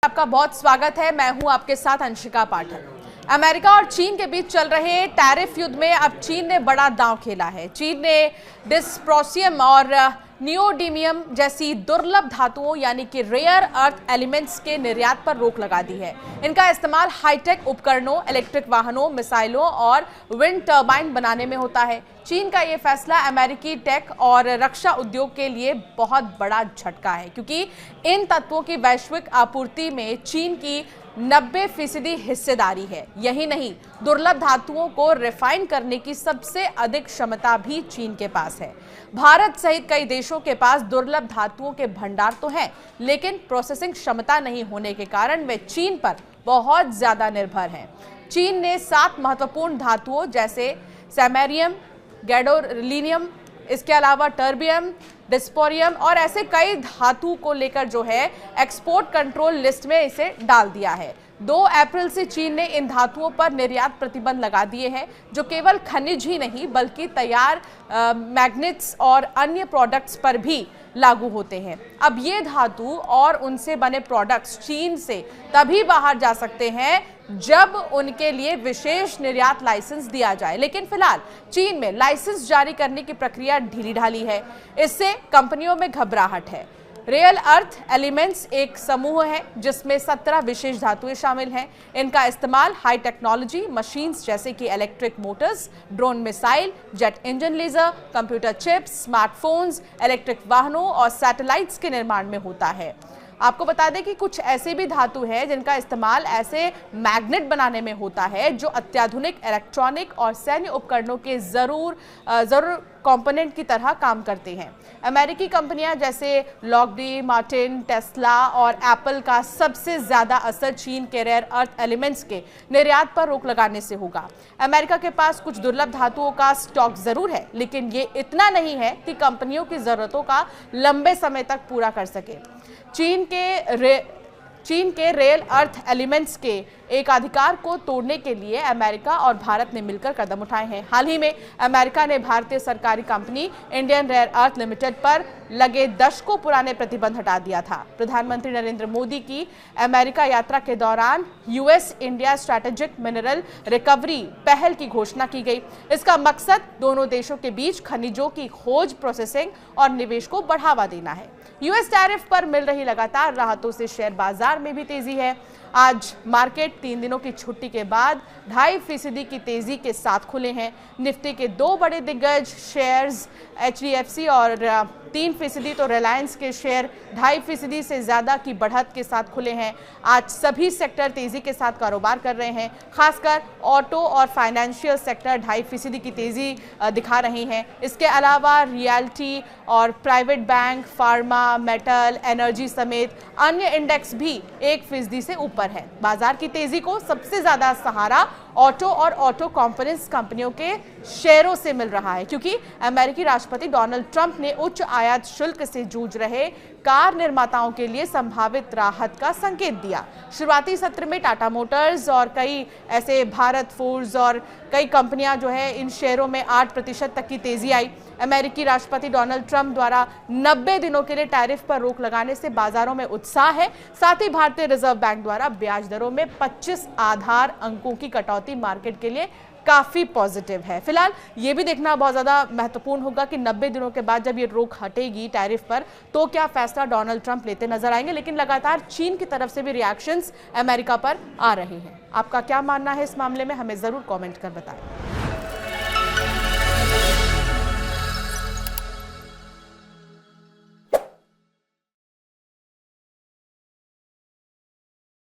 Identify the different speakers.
Speaker 1: आपका बहुत स्वागत है। मैं हूं आपके साथ अंशिका पाठक। अमेरिका और चीन के बीच चल रहे टैरिफ युद्ध में अब चीन ने बड़ा दांव खेला है। चीन ने डिस्प्रोसियम और नियोडीमियम जैसी दुर्लभ धातुओं यानी कि रेयर अर्थ एलिमेंट्स के निर्यात पर रोक लगा दी है। इनका इस्तेमाल हाईटेक उपकरणों, इलेक्ट्रिक वाहनों, मिसाइलों और विंड टर्बाइन बनाने में होता है। चीन का ये फैसला अमेरिकी टेक और रक्षा उद्योग के लिए बहुत बड़ा झटका है, क्योंकि इन तत्वों की वैश्विक आपूर्ति में चीन की 90% हिस्सेदारी है। यही नहीं, दुर्लभ धातुओं को रिफाइन करने की सबसे अधिक क्षमता भी चीन के पास है। भारत सहित कई देशों के पास दुर्लभ धातुओं के भंडार तो हैं, लेकिन प्रोसेसिंग क्षमता नहीं होने के कारण वे चीन पर बहुत ज्यादा निर्भर हैं। चीन ने 7 महत्वपूर्ण धातुओं जैसे सैमेरियम, गैडोलिनियम, इसके अलावा टर्बियम, डिस्पोरियम और ऐसे कई धातु को लेकर जो है एक्सपोर्ट कंट्रोल लिस्ट में इसे डाल दिया है। 2 अप्रैल से चीन ने इन धातुओं पर निर्यात प्रतिबंध लगा दिए हैं, जो केवल खनिज ही नहीं बल्कि तैयार मैग्नेट्स और अन्य प्रोडक्ट्स पर भी लागू होते हैं। अब ये धातु और उनसे बने प्रोडक्ट्स चीन से तभी बाहर जा सकते हैं जब उनके लिए विशेष निर्यात लाइसेंस दिया जाए, लेकिन फिलहाल चीन में लाइसेंस जारी करने की प्रक्रिया ढीली ढाली है। इससे कंपनियों में घबराहट है। रेयर अर्थ एलिमेंट्स एक समूह है जिसमें 17 विशेष धातुएं शामिल हैं। इनका इस्तेमाल हाई टेक्नोलॉजी मशीन्स जैसे कि electric motors, drone missile, jet engine, laser, computer chips, smartphones, electric वाहनों और सैटेलाइट्स के निर्माण में होता है। आपको बता दें कि कुछ ऐसे भी धातु है जिनका इस्तेमाल ऐसे मैग्नेट बनाने में होता है जो अत्याधुनिक इलेक्ट्रॉनिक और सैन्य उपकरणों के जरूर कंपोनेंट की तरह काम करते हैं। अमेरिकी कंपनियां जैसे लॉकहीड मार्टिन, टेस्ला और एप्पल का सबसे ज्यादा असर चीन के रेयर अर्थ एलिमेंट्स के निर्यात पर रोक लगाने से होगा। अमेरिका के पास कुछ दुर्लभ धातुओं का स्टॉक जरूर है, लेकिन ये इतना नहीं है कि कंपनियों की जरूरतों का लंबे समय तक पूरा कर सके। चीन के रेयर अर्थ एलिमेंट्स के एकाधिकार को तोड़ने के लिए अमेरिका और भारत ने मिलकर कदम उठाए हैं। हाल ही में अमेरिका ने भारतीय सरकारी company Indian rare earth limited पर लगे दशकों पुराने प्रतिबंध हटा दिया था। प्रधानमंत्री नरेंद्र मोदी की अमेरिका यात्रा के दौरान US India strategic mineral recovery पहल की घोषणा की गई। इसका मकसद दोनों देशों के बीच खनिजों की खोज, प्रोसेसिंग और निवेश को बढ़ावा देना है। यूएस टैरिफ पर मिल रही लगातार राहतों से शेयर बाजार में भी तेजी है। आज मार्केट 3 दिनों की छुट्टी के बाद 2.5% की तेजी के साथ खुले हैं। निफ्टी के 2 बड़े दिग्गज शेयर्स HDFC और 3% तो रिलायंस के शेयर 2.5% से ज्यादा की बढ़त के साथ खुले हैं। आज सभी सेक्टर तेजी के साथ कारोबार कर रहे हैं। खासकर ऑटो और फाइनेंशियल सेक्टर 2.5% की तेजी दिखा रही हैं। इसके अलावा रियल्टी और private bank, pharma, metal, energy समेत अन्य इंडेक्स भी 1% से ऊपर है। बाजार की तेजी को सबसे ज्यादा सहारा ऑटो और ऑटो कंपोनेंट्स कंपनियों के शेयरों से मिल रहा है, क्योंकि अमेरिकी राष्ट्रपति डोनाल्ड ट्रंप ने उच्च आयात शुल्क से जूझ रहे कार निर्माताओं के लिए संभावित राहत का संकेत दिया। शुरुआती सत्र में टाटा मोटर्स और कई ऐसे भारत फोर्ज और कई कंपनियां जो है इन शेयरों में 8% तक की तेजी आई। अमेरिकी राष्ट्रपति डोनाल्ड ट्रंप द्वारा 90 दिनों के लिए टैरिफ पर रोक लगाने से बाजारों में उत्साह है। साथ ही भारतीय रिजर्व बैंक द्वारा ब्याज दरों में 25 आधार अंकों की कटौती मार्केट के लिए काफी पॉजिटिव है। फिलहाल ये भी देखना बहुत ज्यादा महत्वपूर्ण होगा कि 90 दिनों के बाद जब ये रोक हटेगी टैरिफ पर, तो क्या फैसला डोनाल्ड ट्रंप लेते नजर आएंगे। लेकिन लगातार चीन की तरफ से भी रिएक्शंस अमेरिका पर आ रहे हैं। आपका क्या मानना है इस मामले में, हमें जरूर कमेंट कर बताएं।